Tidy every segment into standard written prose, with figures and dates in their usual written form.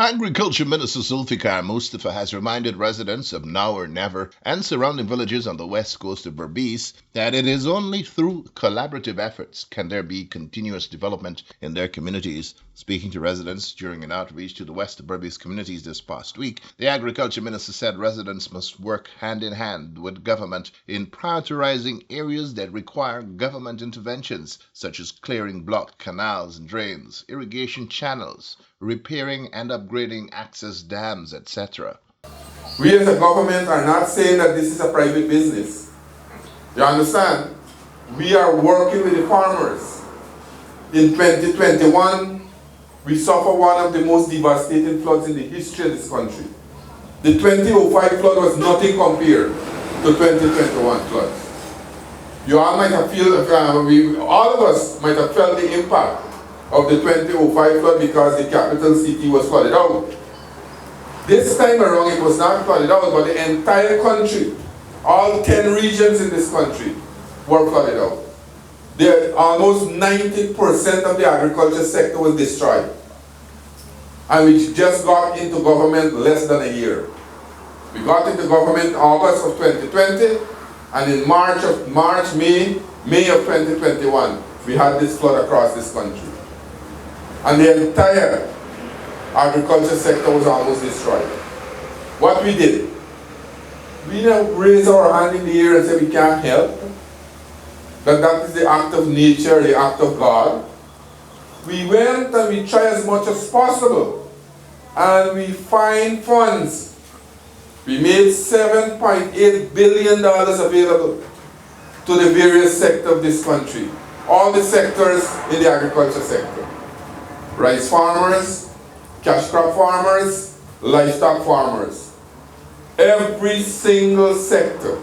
Agriculture Minister Zulfikar Mustafa has reminded residents of Now or Never and surrounding villages on the west coast of BERBICE that it is only through collaborative efforts can there be continuous development in their communities. Speaking to residents during an outreach to the west of BERBICE communities this past week, the Agriculture Minister said residents must work hand in hand with government in prioritizing areas that require government interventions, such as clearing blocked canals and drains, irrigation channels, repairing and upgrading access dams, etc. We as a government are not saying that this is a private business. You understand? We are working with the farmers. In 2021, we suffered one of the most devastating floods in the history of this country. The 2005 flood was nothing compared to 2021 floods. You all might have all of us might have felt the impact of the 2005 flood because the capital city was flooded out. This time around it was not flooded out, but the entire country, all 10 regions in this country were flooded out. Almost 90% of the agriculture sector was destroyed. And we just got into government less than a year. We got into government August of 2020, and in May of 2021, we had this flood across this country. And the entire agriculture sector was almost destroyed. What we did, we didn't raise our hand in the air and say we can't help, that is the act of nature, the act of God. We went and we tried as much as possible, and we find funds. We made $7.8 billion available to the various sectors of this country, all the sectors in the agriculture sector. Rice farmers, cash crop farmers, livestock farmers. Every single sector,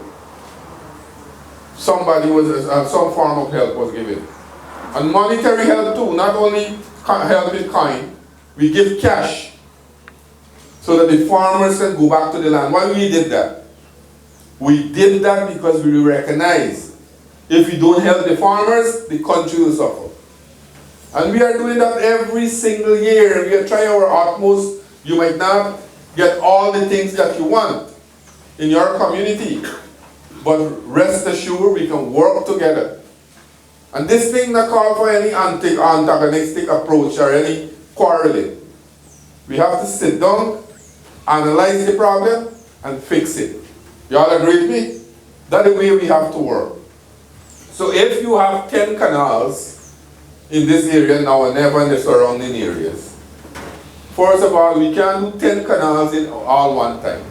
some form of help was given. And monetary help too, not only help in kind, we give cash so that the farmers can go back to the land. Why we did that? We did that because we recognize if we don't help the farmers, the country will suffer. And we are doing that every single year. We are trying our utmost. You might not get all the things that you want in your community, but rest assured we can work together. And this thing not call for any antagonistic approach or any quarreling. We have to sit down, analyze the problem, and fix it. You all agree with me? That's the way we have to work. So if you have 10 canals in this area now and never in the surrounding areas, first of all, we can't do 10 canals in all one time.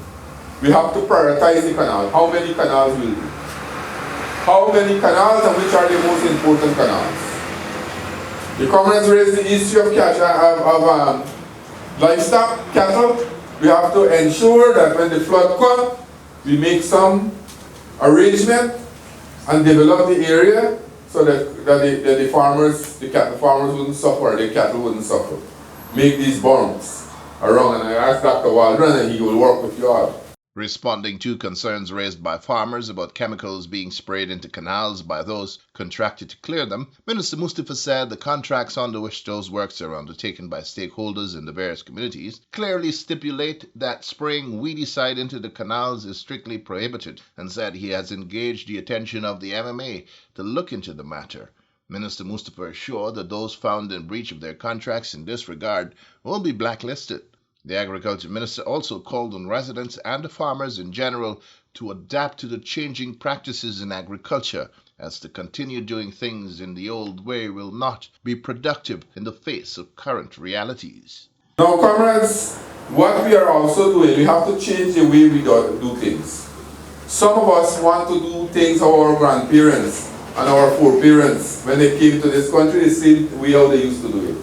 We have to prioritize the canal. How many canals will do? How many canals and which are the most important canals? The comrades raised the issue of livestock, cattle. We have to ensure that when the flood comes, we make some arrangement and develop the area so that the cattle farmers wouldn't suffer, the cattle wouldn't suffer. Make these berms around, and I asked Dr. Waldron and he will work with you all. Responding to concerns raised by farmers about chemicals being sprayed into canals by those contracted to clear them, Minister Mustafa said the contracts under which those works are undertaken by stakeholders in the various communities clearly stipulate that spraying weedicide into the canals is strictly prohibited, and said he has engaged the attention of the MMA to look into the matter. Minister Mustafa assured that those found in breach of their contracts in this regard will be blacklisted. The Agriculture Minister also called on residents and the farmers in general to adapt to the changing practices in agriculture, as to continue doing things in the old way will not be productive in the face of current realities. Now, comrades, what we are also doing, we have to change the way we do things. Some of us want to do things how our grandparents and our foreparents, when they came to this country, the same way how they used to do it.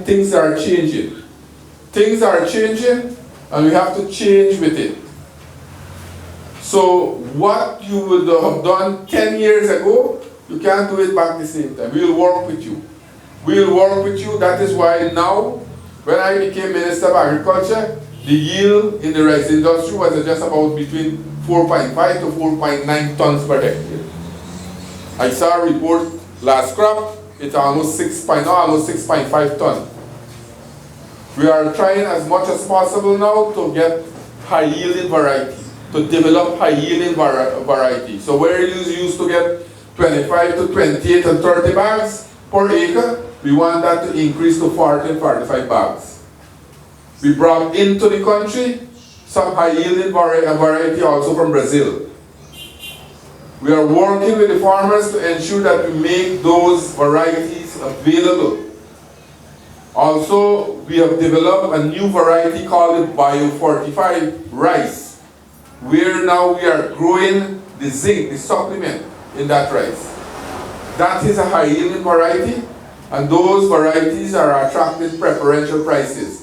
Things are changing. Things are changing, and we have to change with it. So what you would have done 10 years ago, you can't do it back the same time. We will work with you. We will work with you. That is why now, when I became Minister of Agriculture, the yield in the rice industry was just about between 4.5 to 4.9 tons per hectare. I saw a report last crop, it's almost 6.5 tons. We are trying as much as possible now to get high-yielding variety, to develop high-yielding variety. So where you used to get 25 to 28 and 30 bags per acre, we want that to increase to 40 and 45 bags. We brought into the country some high-yielding variety also from Brazil. We are working with the farmers to ensure that we make those varieties available. Also, we have developed a new variety called the Bio-fortified rice, where now we are growing the zinc, the supplement in that rice. That is a high-yielding variety, and those varieties are attracting preferential prices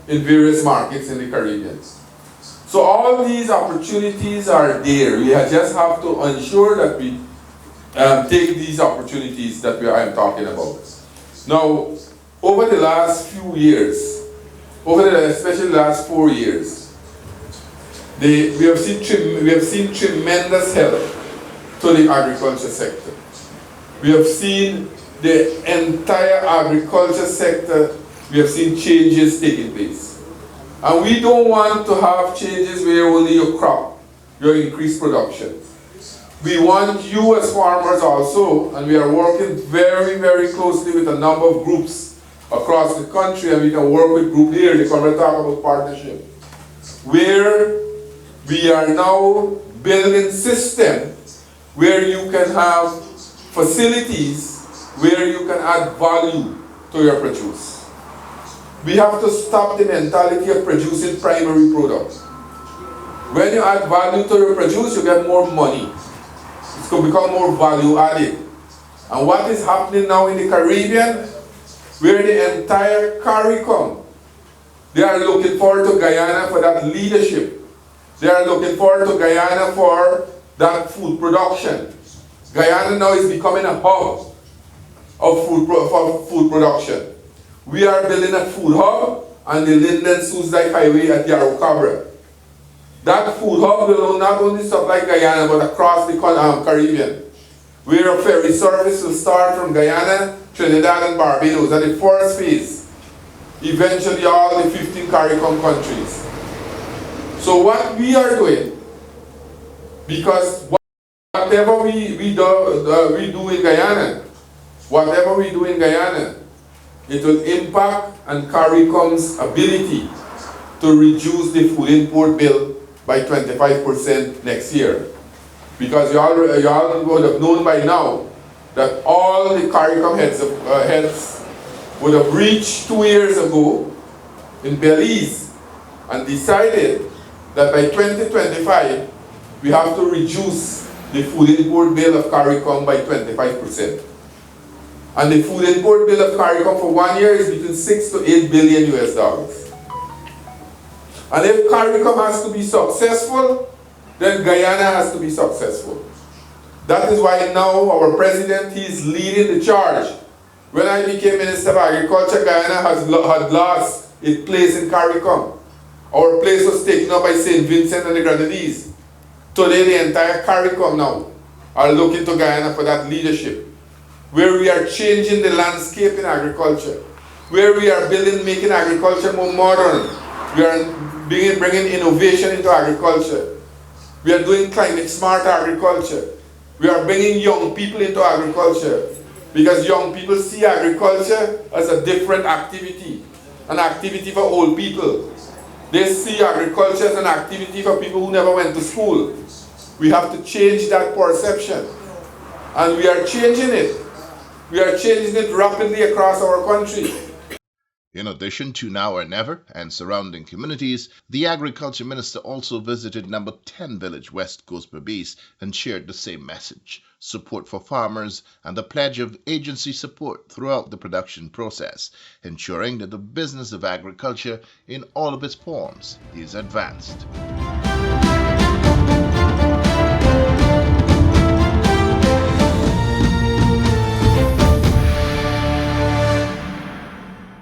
in various markets in the Caribbean. So all these opportunities are there. We just have to ensure that we take these opportunities that I am talking about. Now, over the last few years, especially the last 4 years, we have seen tremendous help to the agriculture sector. We have seen the entire agriculture sector, we have seen changes taking place. And we don't want to have changes where only you crop, you increase production. We want you as farmers also, and we are working very, very closely with a number of groups across the country, and we can work with group here, they come and talk about partnership, where we are now building systems where you can have facilities where you can add value to your produce. We have to stop the mentality of producing primary products. When you add value to your produce, you get more money. It's going to become more value added. And what is happening now in the Caribbean, where the entire CARICOM, they are looking forward to Guyana for that leadership. They are looking forward to Guyana for that food production. Guyana now is becoming a hub of food production. We are building a food hub on the Linden-Suzdijk Highway at Yarrow Cabra. That food hub will not only supply Guyana but across the Caribbean, where a ferry service will start from Guyana, Trinidad and Barbados at the first phase, eventually all the 15 CARICOM countries. So what we are doing, because whatever we do in Guyana, it will impact on CARICOM's ability to reduce the food import bill by 25% next year. Because you all would have known by now that all the CARICOM heads would have reached 2 years ago in Belize and decided that by 2025 we have to reduce the food import bill of CARICOM by 25%. And the food import bill of CARICOM for 1 year is between 6 to 8 billion US dollars. And if CARICOM has to be successful, then Guyana has to be successful. That is why now our president, he is leading the charge. When I became Minister of Agriculture, Guyana had lost its place in CARICOM. Our place was taken up by St. Vincent and the Grenadines. Today the entire CARICOM now are looking to Guyana for that leadership, where we are changing the landscape in agriculture, where we are making agriculture more modern. We are bringing innovation into agriculture. We are doing climate smart agriculture. We are bringing young people into agriculture, because young people see agriculture as a different activity, an activity for old people. They see agriculture as an activity for people who never went to school. We have to change that perception, and we are changing it. We are changing it rapidly across our country. In addition to Now or Never and surrounding communities, the Agriculture Minister also visited number 10 village West Coast BERBICE and shared the same message: support for farmers and the pledge of agency support throughout the production process, ensuring that the business of agriculture in all of its forms is advanced.